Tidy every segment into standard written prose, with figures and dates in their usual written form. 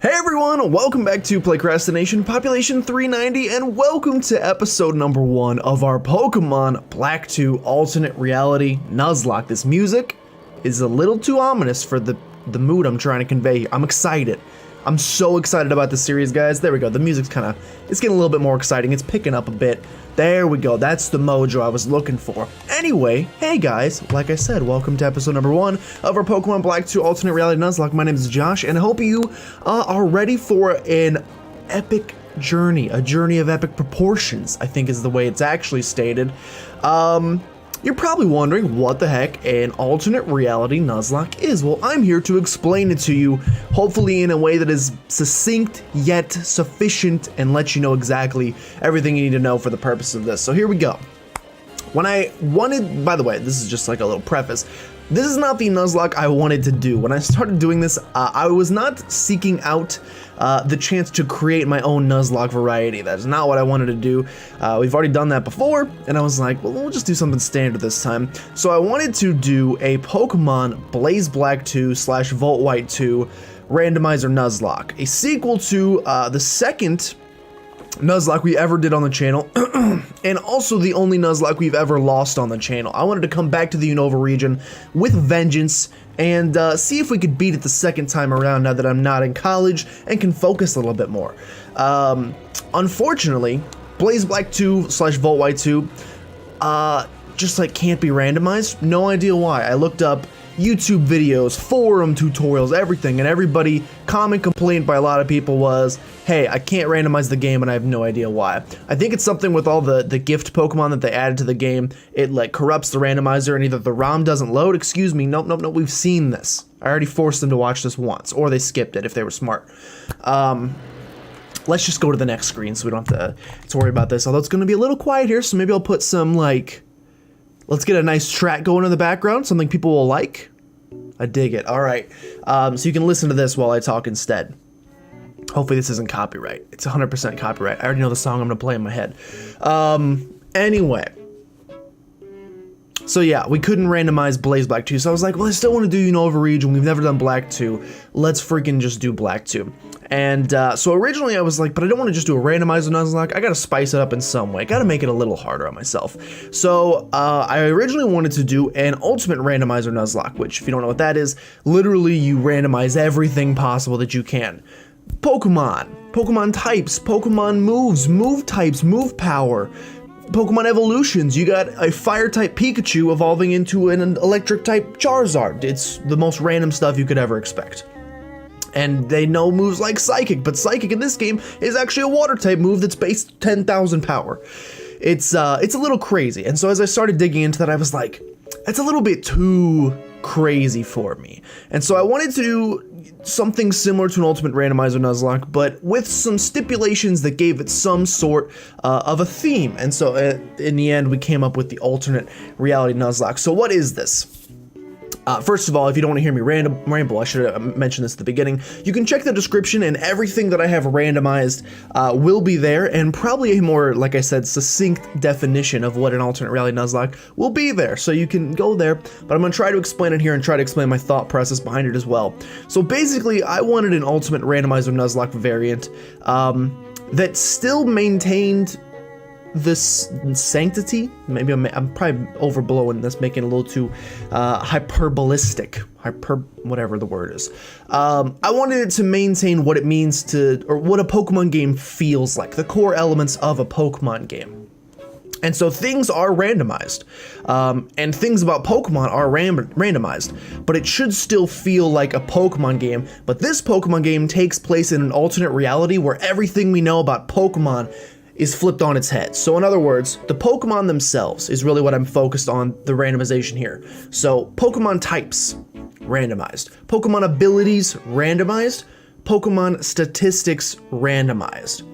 Hey everyone, welcome back to PlaycrastiNation, population 390, and welcome to episode number 1 of our Pokemon Black 2 Alternate Reality Nuzlocke. This music is a little too ominous for the mood I'm trying to convey here. I'm excited. I'm so excited about this series, guys. There we go. The music's it's getting a little bit more exciting. It's picking up a bit. There we go. That's the mojo I was looking for. Anyway, hey guys, like I said, welcome to episode number 1 of our Pokemon Black 2 Alternate Reality Nuzlocke. My name is Josh, and I hope you are ready for an epic journey, a journey of epic proportions, I think is the way it's actually stated. You're probably wondering what the heck an alternate reality Nuzlocke is. Well, I'm here to explain it to you, hopefully in a way that is succinct yet sufficient and let you know exactly everything you need to know for the purpose of this. So here we go. When I wanted, by the way, this is just like a little preface. This is not the Nuzlocke I wanted to do. When I started doing this, I was not seeking out the chance to create my own Nuzlocke variety. That's not what I wanted to do. We've already done that before, and I was like, well, we'll just do something standard this time. So I wanted to do a Pokemon Blaze Black 2 / Volt White 2 Randomizer Nuzlocke, a sequel to the second Nuzlocke we ever did on the channel, and also the only Nuzlocke we've ever lost on the channel. I wanted to come back to the Unova region with vengeance and see if we could beat it the second time around now that I'm not in college and can focus a little bit more. Unfortunately, Blaze Black 2 / Volt White 2 just like can't be randomized. No idea why. I looked up YouTube videos, forum tutorials, everything, and everybody, common complaint by a lot of people was, hey, I can't randomize the game and I have no idea why. I think it's something with all the gift Pokemon that they added to the game. It like corrupts the randomizer and either the ROM doesn't load, excuse me, nope, we've seen this. I already forced them to watch this once, or they skipped it if they were smart. Let's just go to the next screen so we don't have to worry about this, although it's gonna be a little quiet here, so maybe I'll put some like, let's get a nice track going in the background, something people will like. I dig it. All right. So you can listen to this while I talk instead. Hopefully this isn't copyright. It's 100% copyright. I already know the song I'm going to play in my head. Anyway. So yeah, we couldn't randomize Blaze Black 2. So I was like, well, I still want to do Unova region. We've never done Black 2. Let's freaking just do Black 2. And so originally I was like, but I don't want to just do a randomizer Nuzlocke. I got to spice it up in some way. Got to make it a little harder on myself. So I originally wanted to do an ultimate randomizer Nuzlocke, which if you don't know what that is, literally you randomize everything possible that you can. Pokemon types, Pokemon moves, move types, move power, Pokemon evolutions. You got a fire type Pikachu evolving into an electric type Charizard. It's the most random stuff you could ever expect. And they know moves like Psychic, but Psychic in this game is actually a water type move that's base 10,000 power. It's a little crazy. And so as I started digging into that, I was like, that's a little bit too crazy for me. And so I wanted to do something similar to an Ultimate Randomizer Nuzlocke, but with some stipulations that gave it some sort of a theme. And so in the end, we came up with the Alternate Reality Nuzlocke. So what is this? First of all, if you don't want to hear me ramble, I should have mentioned this at the beginning. You can check the description, and everything that I have randomized will be there, and probably a more, like I said, succinct definition of what an alternate reality Nuzlocke will be there. So you can go there, but I'm going to try to explain it here and try to explain my thought process behind it as well. So basically, I wanted an ultimate randomizer Nuzlocke variant that still maintained this sanctity. Maybe I'm probably overblowing this, making it a little too hyperbolistic, whatever the word is. I wanted it to maintain what it means to, or what a Pokemon game feels like, the core elements of a Pokemon game. And so things are randomized, and things about Pokemon are randomized, but it should still feel like a Pokemon game. But this Pokemon game takes place in an alternate reality where everything we know about Pokemon is flipped on its head. So in other words, the Pokemon themselves is really what I'm focused on, the randomization here. So Pokemon types, randomized. Pokemon abilities, randomized. Pokemon statistics, randomized.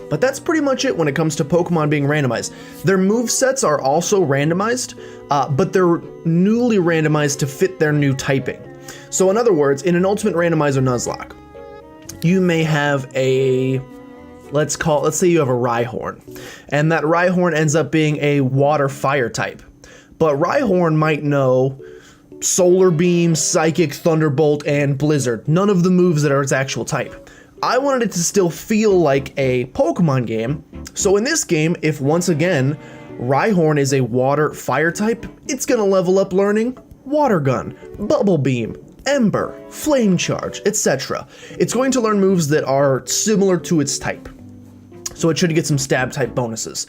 But that's pretty much it when it comes to Pokemon being randomized. Their movesets are also randomized, but they're newly randomized to fit their new typing. So in other words, in an Ultimate Randomizer Nuzlocke, you may have a, let's say you have a Rhyhorn, and that Rhyhorn ends up being a water fire type. But Rhyhorn might know Solar Beam, Psychic, Thunderbolt, and Blizzard. None of the moves that are its actual type. I wanted it to still feel like a Pokemon game. So in this game, if once again, Rhyhorn is a water fire type, it's gonna level up learning Water Gun, Bubble Beam, Ember, Flame Charge, etc. It's going to learn moves that are similar to its type. So it should get some stab type bonuses.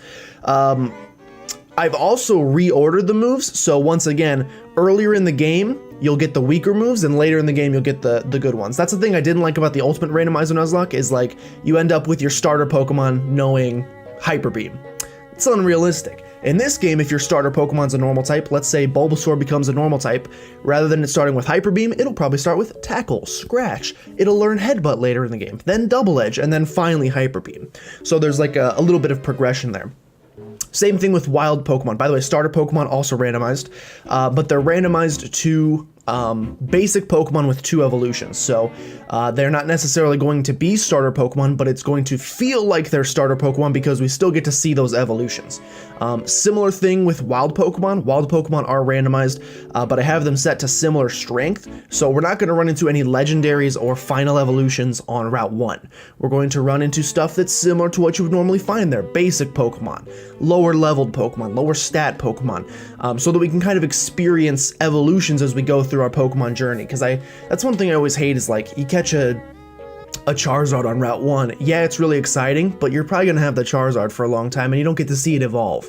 I've also reordered the moves, so once again, earlier in the game, you'll get the weaker moves, and later in the game, you'll get the good ones. That's the thing I didn't like about the Ultimate Randomizer Nuzlocke, is like, you end up with your starter Pokemon knowing Hyper Beam. It's unrealistic. In this game, if your starter Pokemon's a normal type, let's say Bulbasaur becomes a normal type, rather than it starting with Hyper Beam, it'll probably start with Tackle, Scratch, it'll learn Headbutt later in the game, then Double Edge, and then finally Hyper Beam. So there's like a little bit of progression there. Same thing with wild Pokemon. By the way, starter Pokemon also randomized, but they're randomized to basic Pokemon with 2 evolutions. So they're not necessarily going to be starter Pokemon, but it's going to feel like they're starter Pokemon because we still get to see those evolutions. Similar thing with wild Pokemon. Wild Pokemon are randomized, but I have them set to similar strength. So we're not going to run into any legendaries or final evolutions on Route 1. We're going to run into stuff that's similar to what you would normally find there. Basic Pokemon, lower leveled Pokemon, lower stat Pokemon, so that we can kind of experience evolutions as we go through our Pokemon journey. Because that's one thing I always hate, is like, you catch a Charizard on Route 1, yeah, it's really exciting, but you're probably going to have the Charizard for a long time, and you don't get to see it evolve.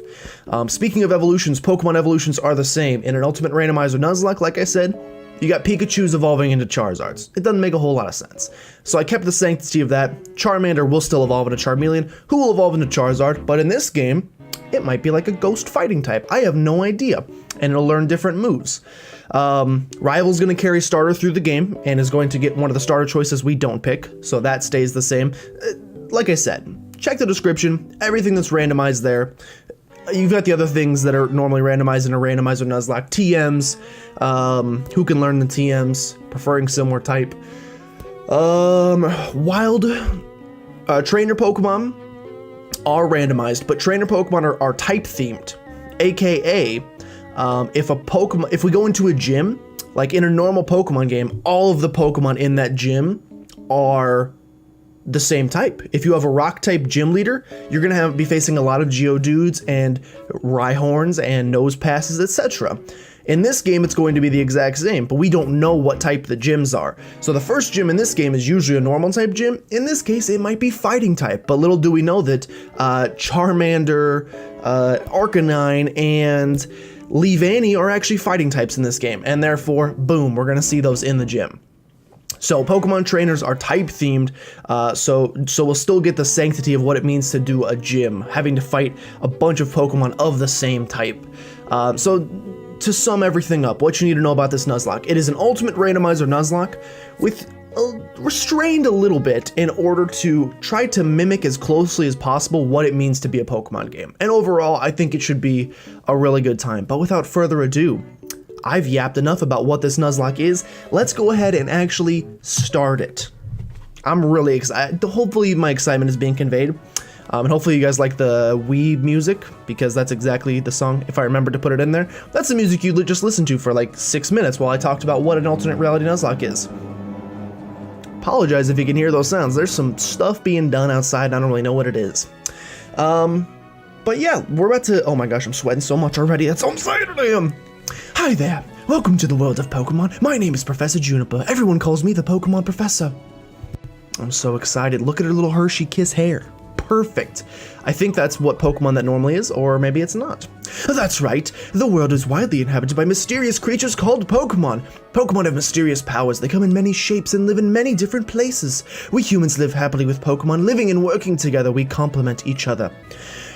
Speaking of evolutions, Pokemon evolutions are the same. In an Ultimate Randomizer Nuzlocke, like I said, you got Pikachus evolving into Charizards. It doesn't make a whole lot of sense. So I kept the sanctity of that. Charmander will still evolve into Charmeleon, who will evolve into Charizard, but in this game, it might be like a ghost fighting type. I have no idea, and it'll learn different moves. Rival's going to carry starter through the game and is going to get one of the starter choices we don't pick, so that stays the same. Like I said, check the description, everything that's randomized there. You've got the other things that are normally randomized in a Randomizer Nuzlocke. TMs, who can learn the TMs, preferring similar type. Wild trainer Pokemon are randomized, but trainer Pokemon are type themed, aka if we go into a gym, like in a normal Pokemon game, all of the Pokemon in that gym are the same type. If you have a rock type gym leader, you're gonna be facing a lot of Geodudes and Rhyhorns and Nose Passes, etc. In this game, it's going to be the exact same, but we don't know what type the gyms are. So the first gym in this game is usually a normal type gym. In this case, it might be fighting type, but little do we know that Charmander, Arcanine, and Leavanny are actually fighting types in this game, and therefore, boom, we're gonna see those in the gym. So Pokemon trainers are type themed, so we'll still get the sanctity of what it means to do a gym, having to fight a bunch of Pokemon of the same type. So to sum everything up, what you need to know about this Nuzlocke: it is an Ultimate Randomizer Nuzlocke with restrained a little bit in order to try to mimic as closely as possible what it means to be a Pokemon game. And overall, I think it should be a really good time. But without further ado, I've yapped enough about what this Nuzlocke is. Let's go ahead and actually start it. I'm really excited. Hopefully my excitement is being conveyed. And hopefully you guys like the Wii music, because that's exactly the song, if I remember to put it in there. That's the music you just listened to for like 6 minutes while I talked about what an Alternate Reality Nuzlocke is. Apologize if you can hear those sounds. There's some stuff being done outside, and I don't really know what it is. But yeah, we're about to, oh my gosh, I'm sweating so much already. That's how excited I am. Hi there, welcome to the world of Pokemon. My name is Professor Juniper. Everyone calls me the Pokemon Professor. I'm so excited. Look at her little Hershey Kiss hair. Perfect. I think that's what Pokemon that normally is, or maybe it's not. That's right. The world is widely inhabited by mysterious creatures called Pokemon. Pokemon have mysterious powers. They come in many shapes and live in many different places. We humans live happily with Pokemon. Living and working together, we complement each other.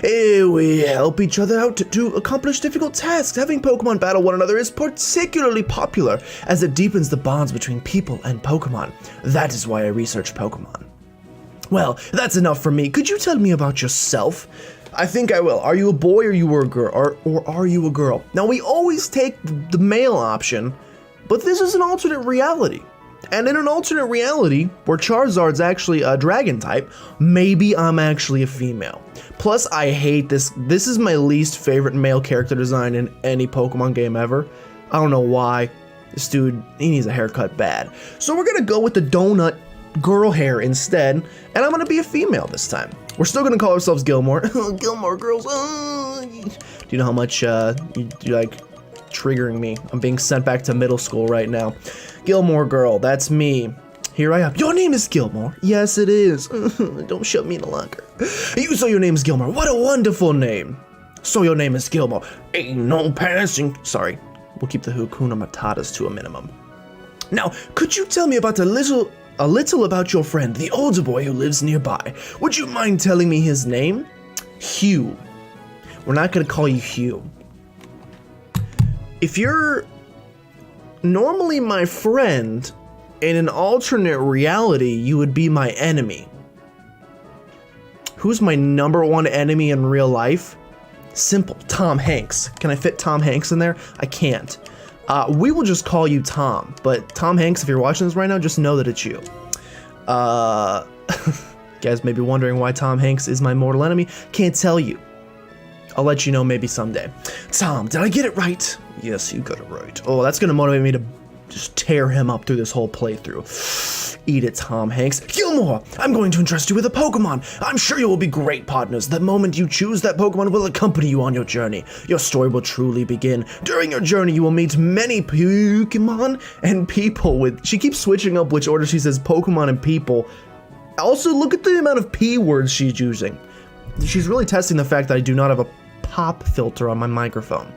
We help each other out to accomplish difficult tasks. Having Pokemon battle one another is particularly popular, as it deepens the bonds between people and Pokemon. That is why I research Pokemon. Well, that's enough for me. Could you tell me about yourself? I think I will. Are you a boy or you were a girl? Or are you a girl? Now, we always take the male option, but this is an alternate reality. And in an alternate reality, where Charizard's actually a dragon type, maybe I'm actually a female. Plus, I hate this. This is my least favorite male character design in any Pokemon game ever. I don't know why. This dude, he needs a haircut bad. So we're gonna go with the donut girl hair instead, and I'm gonna be a female this time. We're still gonna call ourselves Gilmore. Gilmore girls. Do you know how much you like triggering me? I'm being sent back to middle school right now. Gilmore girl, that's me. Here I am. Your name is Gilmore. Yes, it is. Don't shove me in the locker. You say your name is Gilmore. What a wonderful name. So your name is Gilmore. Ain't no passing. Sorry, we'll keep the Hakuna Matatas to a minimum. Now, could you tell me about a little about your friend, the older boy who lives nearby? Would you mind telling me his name? Hugh. We're not gonna call you Hugh. If you're normally my friend, in an alternate reality, you would be my enemy. Who's my #1 enemy in real life? Simple, Tom Hanks. Can I fit Tom Hanks in there? I can't. We will just call you Tom, but Tom Hanks, if you're watching this right now, just know that it's you. You guys may be wondering why Tom Hanks is my mortal enemy. Can't tell you. I'll let you know maybe someday. Tom, did I get it right? Yes, you got it right. Oh, that's gonna motivate me to just tear him up through this whole playthrough. Eat it, Tom Hanks. Gilmore, I'm going to entrust you with a Pokemon. I'm sure you will be great partners. The moment you choose, that Pokemon will accompany you on your journey. Your story will truly begin. During your journey, you will meet many Pokemon and people with... She keeps switching up which order she says Pokemon and people. Also, look at the amount of P words she's using. She's really testing the fact that I do not have a pop filter on my microphone.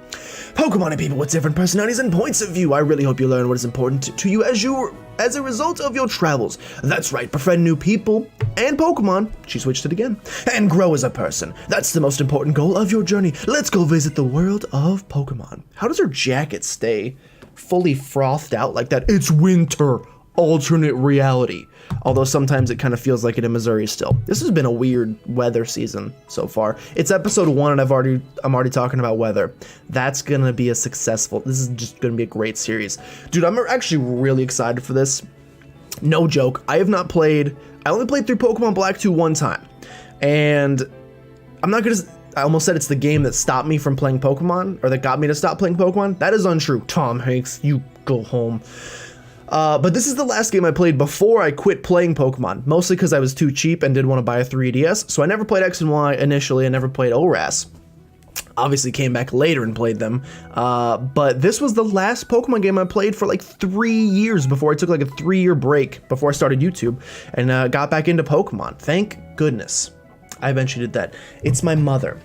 Pokemon and people with different personalities and points of view. I really hope you learn what is important to you as a result of your travels. That's right, befriend new people and Pokemon. She switched it again. And grow as a person. That's the most important goal of your journey. Let's go visit the world of Pokemon. How does her jacket stay fully frothed out like that? It's winter. Alternate reality. Although sometimes it kind of feels like it in Missouri still. This has been a weird weather season so far. It's episode 1 and I'm already talking about weather. That's gonna be a successful, this is just gonna be a great series. Dude, I'm actually really excited for this. No joke, I only played through Pokemon Black 2 one time. And I almost said it's the game that stopped me from playing Pokemon, or that got me to stop playing Pokemon. That is untrue. Tom Hanks, you go home. But this is the last game I played before I quit playing Pokemon, mostly because I was too cheap and didn't want to buy a 3DS, so I never played X and Y initially. I never played ORAS. Obviously came back later and played them, but this was the last Pokemon game I played for like 3 years before I took like a 3-year break before I started YouTube and got back into Pokemon. Thank goodness. I eventually did that. It's my mother,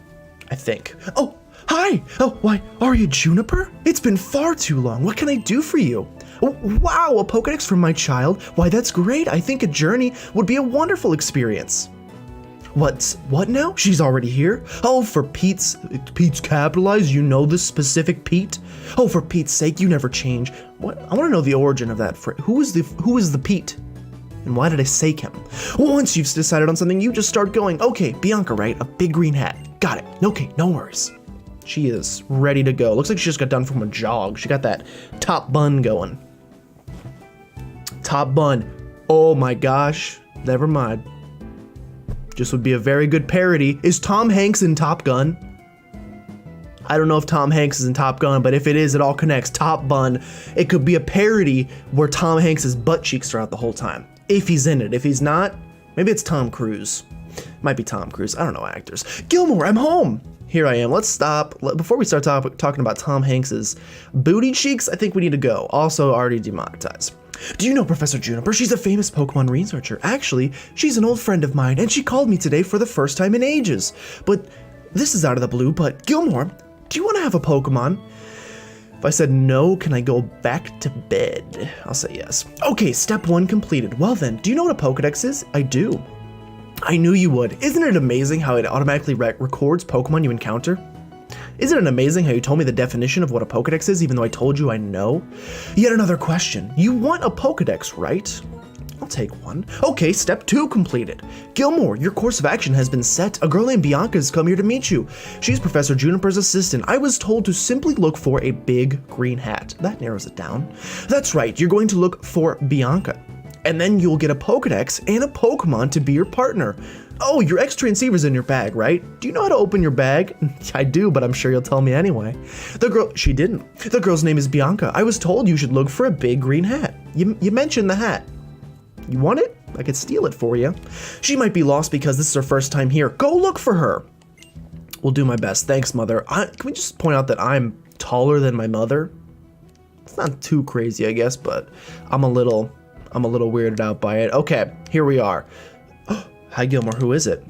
I think. Oh, hi! Oh, why, are you Juniper? It's been far too long. What can I do for you? Oh, wow, a Pokedex from my child? Why, that's great. I think a journey would be a wonderful experience. What now? She's already here? Oh, for Pete's capitalized, you know this specific Pete? Oh, for Pete's sake, you never change. What? I want to know the origin of that phrase. Who is the Pete? And why did I sake him? Once you've decided on something, you just start going. Okay, Bianca, right? A big green hat. Got it. Okay, no worries. She is ready to go. Looks like she just got done from a jog. She got that top bun going. Top bun. Oh my gosh. Never mind. Just would be a very good parody. Is Tom Hanks in Top Gun? I don't know if Tom Hanks is in Top Gun, but if it is, it all connects. Top Bun. It could be a parody where Tom Hanks' butt cheeks are out the whole time. If he's in it. If he's not, maybe it's Tom Cruise. Might be Tom Cruise. I don't know actors. Gilmore, I'm home. Here I am. Let's stop. Before we start talking about Tom Hanks's booty cheeks, I think we need to go. Also, already demonetized. Do you know Professor Juniper? She's a famous Pokemon researcher. Actually, she's an old friend of mine, and she called me today for the first time in ages. But this is out of the blue, but Gilmore, do you want to have a Pokemon? If I said no, can I go back to bed? I'll say yes. Okay, step 1 completed. Well then, do you know what a Pokedex is? I do. I knew you would. Isn't it amazing how it automatically records Pokemon you encounter? Isn't it amazing how you told me the definition of what a Pokedex is even though I told you I know? Yet another question. You want a Pokedex, right? I'll take one. Okay, step 2 completed. Gilmore, your course of action has been set. A girl named Bianca has come here to meet you. She's Professor Juniper's assistant. I was told to simply look for a big green hat. That narrows it down. That's right, you're going to look for Bianca. And then you'll get a Pokedex and a Pokemon to be your partner. Oh, your X-Transceiver's in your bag, right? Do you know how to open your bag? I do, but I'm sure you'll tell me anyway. She didn't. The girl's name is Bianca. I was told you should look for a big green hat. You mentioned the hat. You want it? I could steal it for you. She might be lost because this is her first time here. Go look for her. Will do my best. Thanks, mother. Can we just point out that I'm taller than my mother? It's not too crazy, I guess, but I'm a little weirded out by it. Okay, here we are. Hi, Gilmore. Who is it?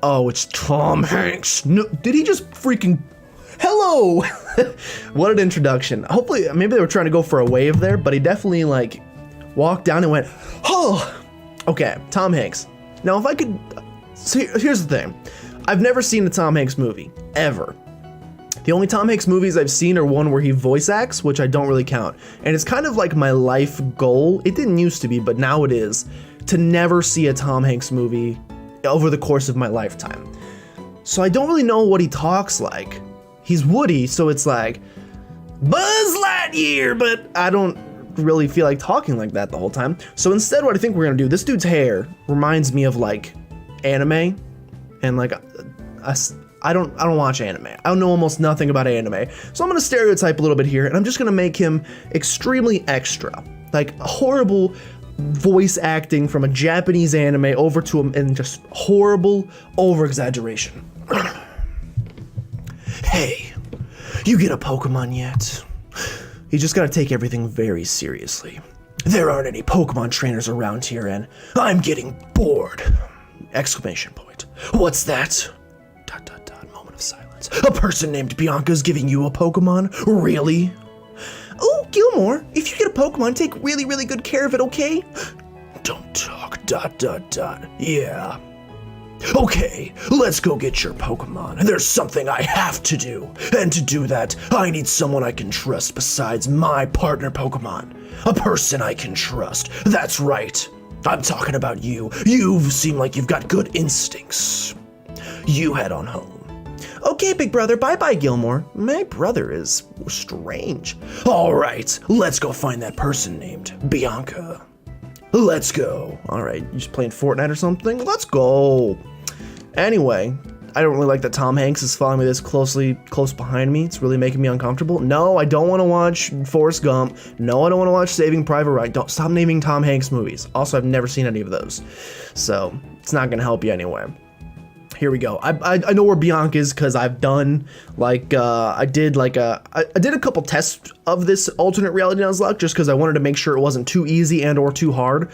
Oh, it's Tom Hanks. No, did he just freaking... Hello! What an introduction. Hopefully, maybe they were trying to go for a wave there, but he definitely, like, walked down and went, oh! Okay, Tom Hanks. Now, if I could... So here's the thing. I've never seen a Tom Hanks movie, ever. The only Tom Hanks movies I've seen are one where he voice acts, which I don't really count. And it's kind of like my life goal. It didn't used to be, but now it is, to never see a Tom Hanks movie over the course of my lifetime. So I don't really know what he talks like. He's Woody, so it's like, Buzz Lightyear, but I don't really feel like talking like that the whole time. So instead, what I think we're gonna do, this dude's hair reminds me of like anime, and like I don't watch anime. I don't know almost nothing about anime. So I'm gonna stereotype a little bit here, and I'm just gonna make him extremely extra, like horrible voice acting from a Japanese anime over to him, and just horrible over-exaggeration. Hey, you get a Pokemon yet? You just gotta take everything very seriously. There aren't any Pokemon trainers around here, and I'm getting bored! Exclamation point. What's that? ... Moment of silence. A person named Bianca's giving you a Pokemon? Really? Oh, Gilmore, if you get a Pokemon, take really, really good care of it, okay? Don't talk, ... Yeah. Okay, let's go get your Pokemon. There's something I have to do. And to do that, I need someone I can trust besides my partner Pokemon. A person I can trust. That's right. I'm talking about you. You seem like you've got good instincts. You head on home. Okay, big brother, bye-bye, Gilmore. My brother is strange. All right, let's go find that person named Bianca. Let's go. All right, you just playing Fortnite or something? Let's go. Anyway, I don't really like that Tom Hanks is following me this close behind me. It's really making me uncomfortable. No, I don't want to watch Forrest Gump. No, I don't want to watch Saving Private Ryan. Don't stop naming Tom Hanks movies. Also, I've never seen any of those, so it's not gonna help you anyway. Here we go. I know where Bianca is because I've done like I did a couple tests of this alternate reality Nuzlocke just because I wanted to make sure it wasn't too easy and or too hard.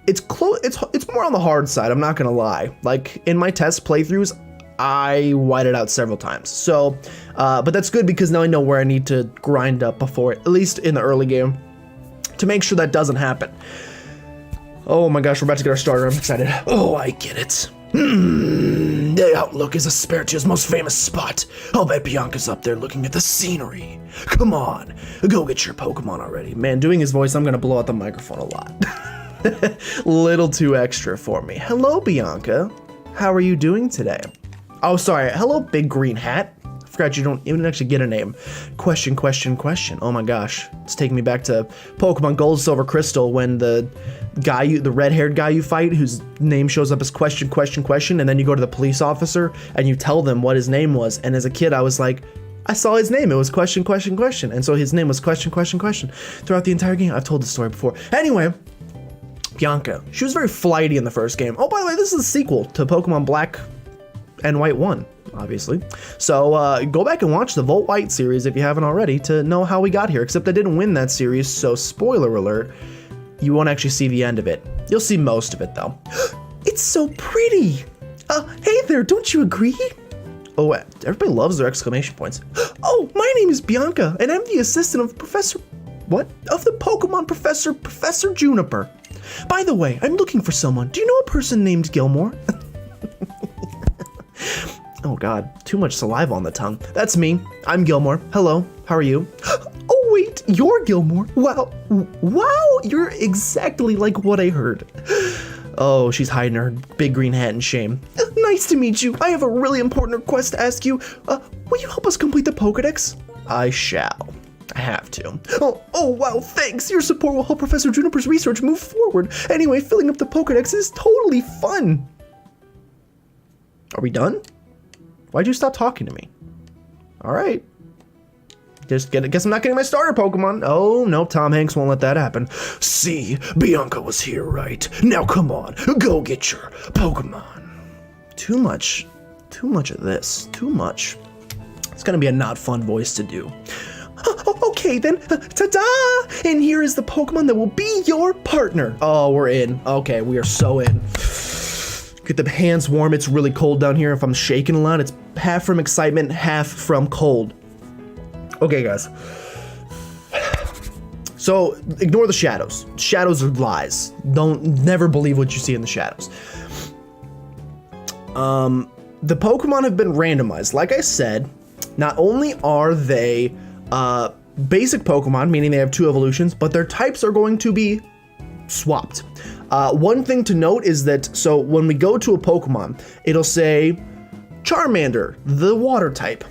It's close. It's more on the hard side. I'm not gonna lie. Like in my test playthroughs, I whited out several times. So, but that's good because now I know where I need to grind up before, at least in the early game, to make sure that doesn't happen. Oh my gosh, we're about to get our starter. I'm excited. Oh, I get it. The Outlook is Aspertia's most famous spot. I'll bet Bianca's up there looking at the scenery. Come on, go get your Pokemon already. Man, doing his voice, I'm gonna blow out the microphone a lot. Little too extra for me. Hello, Bianca. How are you doing today? Oh, sorry. Hello, Big Green Hat. I forgot you don't even actually get a name. Question. Oh my gosh. It's taking me back to Pokemon Gold, Silver, Crystal when the red-haired guy you fight whose name shows up as question, and then you go to the police officer and you tell them what his name was. And as a kid, I was like, I saw his name. It was question. And so his name was question. Throughout the entire game. I've told this story before. Anyway, Bianca. She was very flighty in the first game. Oh, by the way, this is a sequel to Pokemon Black and White 1, obviously. So go back and watch the Volt White series if you haven't already to know how we got here, except I didn't win that series, so spoiler alert, you won't actually see the end of it. You'll see most of it, though. It's so pretty! Hey there, don't you agree? Oh, everybody loves their exclamation points. Oh, my name is Bianca, and I'm the assistant of Professor... What? Of the Pokemon Professor, Professor Juniper. By the way, I'm looking for someone. Do you know a person named Gilmore? Oh god, too much saliva on the tongue. That's me. I'm Gilmore. Hello, how are you? Oh wait, you're Gilmore. Wow, you're exactly like what I heard. Oh, she's hiding her big green hat in shame. Nice to meet you. I have a really important request to ask you. Will you help us complete the Pokedex? I shall. I have to. Oh wow, thanks. Your support will help Professor Juniper's research move forward. Anyway, filling up the Pokedex is totally fun. Are we done? Why'd you stop talking to me? All right. Guess I'm not getting my starter Pokemon. Oh, no, Tom Hanks won't let that happen. See, Bianca was here, right? Now come on, go get your Pokemon. Too much of this. Too much. It's gonna be a not fun voice to do. Okay then, ta-da! And here is the Pokemon that will be your partner. Oh, we're in. Okay, we are so in. Get the hands warm. It's really cold down here. If I'm shaking a lot, it's half from excitement, half from cold. Okay, guys. So, ignore the shadows. Shadows are lies. Never believe what you see in the shadows. The Pokemon have been randomized. Like I said, not only are they basic Pokemon, meaning they have 2 evolutions, but their types are going to be swapped. One thing to note is that, so when we go to a Pokemon, it'll say Charmander, the water type.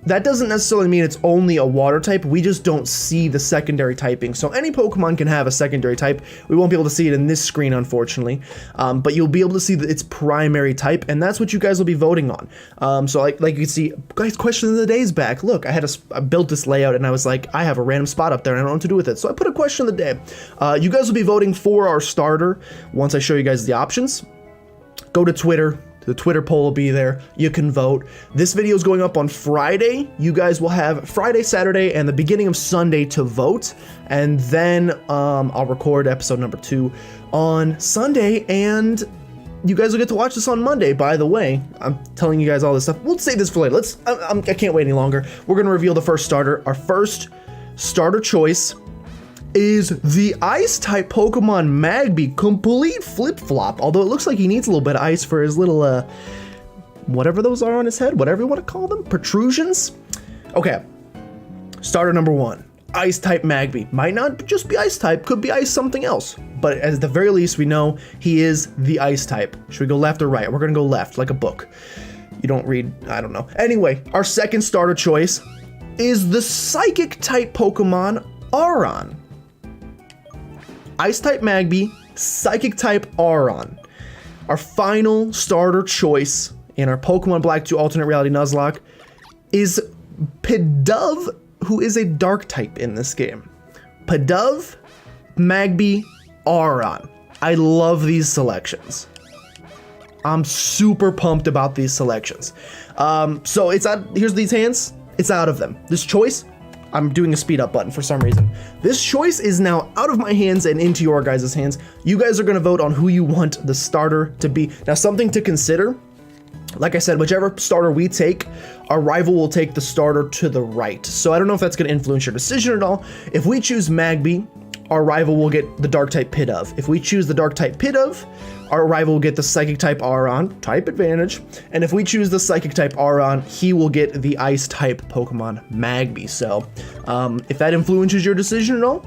That doesn't necessarily mean it's only a water type, we just don't see the secondary typing. So any Pokemon can have a secondary type. We won't be able to see it in this screen, unfortunately, but you'll be able to see its primary type, and that's what you guys will be voting on. So like you can see, guys, question of the day's back. Look, I built this layout, and I was like, I have a random spot up there, and I don't know what to do with it. So I put a question of the day. You guys will be voting for our starter once I show you guys the options. Go to Twitter. The Twitter poll will be there. You can vote. This video is going up on Friday. You guys will have Friday, Saturday, and the beginning of Sunday to vote. And then I'll record episode number 2 on Sunday. And you guys will get to watch this on Monday, by the way. I'm telling you guys all this stuff. We'll save this for later. I can't wait any longer. We're going to reveal the first starter. Our first starter choice is the Ice-type Pokemon Magby, complete flip-flop, although it looks like he needs a little bit of ice for his little, whatever those are on his head, whatever you want to call them, protrusions? Okay, starter number 1, Ice-type Magby. Might not just be Ice-type, could be Ice something else, but at the very least, we know he is the Ice-type. Should we go left or right? We're gonna go left, like a book. You don't read, I don't know. Anyway, our second starter choice is the Psychic-type Pokemon Aron. Ice-type Magby, Psychic-type Aron. Our final starter choice in our Pokemon Black 2 Alternate Reality Nuzlocke is Pidove, who is a Dark-type in this game. Pidove, Magby, Aron. I love these selections. I'm super pumped about these selections. So it's out, here's these hands, it's out of them. This choice, I'm doing a speed up button for some reason. This choice is now out of my hands and into your guys' hands. You guys are gonna vote on who you want the starter to be. Now, something to consider, like I said, whichever starter we take, our rival will take the starter to the right. So I don't know if that's gonna influence your decision at all. If we choose Magby, our rival will get the Dark-type Pidove. If we choose the Dark-type Pidove, our rival will get the Psychic-type Aron, type advantage. And if we choose the Psychic-type Aron, he will get the Ice-type Pokemon Magby. So, if that influences your decision at all,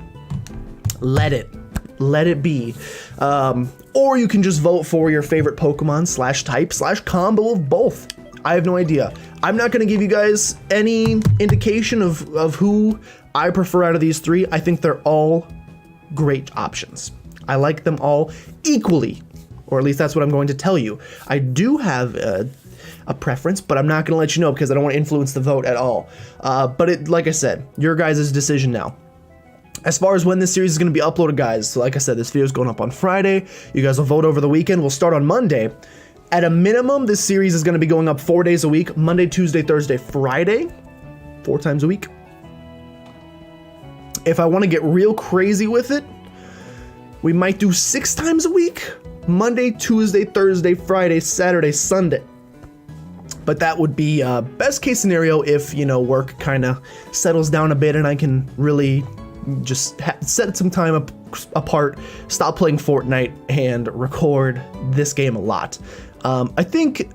let it be. Or you can just vote for your favorite Pokemon /type /combo of both. I have no idea. I'm not gonna give you guys any indication of who I prefer out of these 3. I think they're all great options. I like them all equally, or at least that's what I'm going to tell you. I do have a preference, but I'm not going to let you know because I don't want to influence the vote at all. But like I said, your guys' decision now. As far as when this series is going to be uploaded, guys, so like I said, this video is going up on Friday. You guys will vote over the weekend. We'll start on Monday. At a minimum, this series is going to be going up 4 days a week, Monday, Tuesday, Thursday, Friday, 4 times a week. If I want to get real crazy with it, we might do 6 times a week, Monday, Tuesday, Thursday, Friday, Saturday, Sunday. But that would be best case scenario if, you know, work kind of settles down a bit and I can really just set some time apart, stop playing Fortnite, and record this game a lot. I think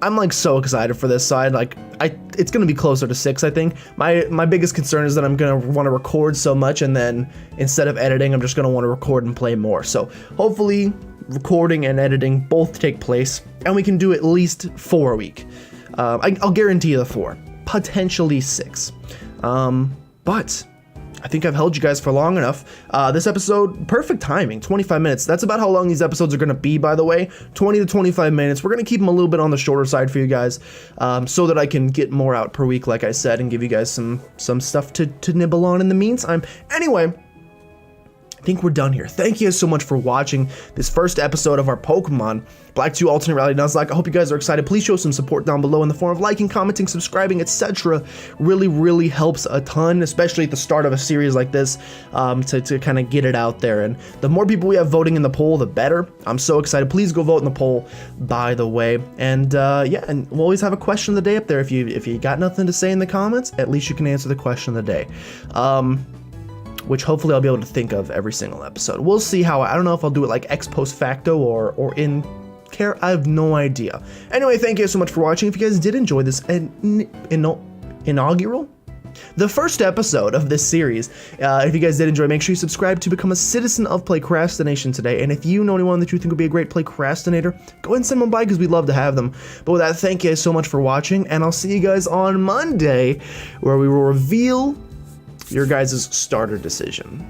I'm like so excited for this, so it's gonna be closer to 6, I think. My biggest concern is that I'm gonna want to record so much, and then instead of editing, I'm just gonna want to record and play more. So hopefully recording and editing both take place, and we can do at least 4 a week. I'll guarantee you the 4, potentially 6. But I think I've held you guys for long enough. This episode, perfect timing, 25 minutes. That's about how long these episodes are going to be, by the way, 20 to 25 minutes. We're going to keep them a little bit on the shorter side for you guys, so that I can get more out per week, like I said, and give you guys some stuff to nibble on in the meantime. Anyway, I think we're done here. Thank you guys so much for watching this first episode of our Pokemon Black 2 Alternate Reality Nuzlocke. I hope you guys are excited. Please show some support down below in the form of liking, commenting, subscribing, etc. Really helps a ton, especially at the start of a series like this, to kind of get it out there. And the more people we have voting in the poll, the better. I'm so excited. Please go vote in the poll, by the way. And yeah, and we'll always have a question of the day up there. If you got nothing to say in the comments, at least you can answer the question of the day. Which hopefully I'll be able to think of every single episode. We'll see how. I don't know if I'll do it like ex post facto or in care. I have no idea. Anyway, thank you so much for watching. If you guys did enjoy this inaugural, the first episode of this series, if you guys did enjoy, make sure you subscribe to become a citizen of PlaycrastiNation today. And if you know anyone that you think would be a great Playcrastinator, go ahead and send them by because we'd love to have them. But with that, thank you guys so much for watching, and I'll see you guys on Monday, where we will reveal your guys' starter decision.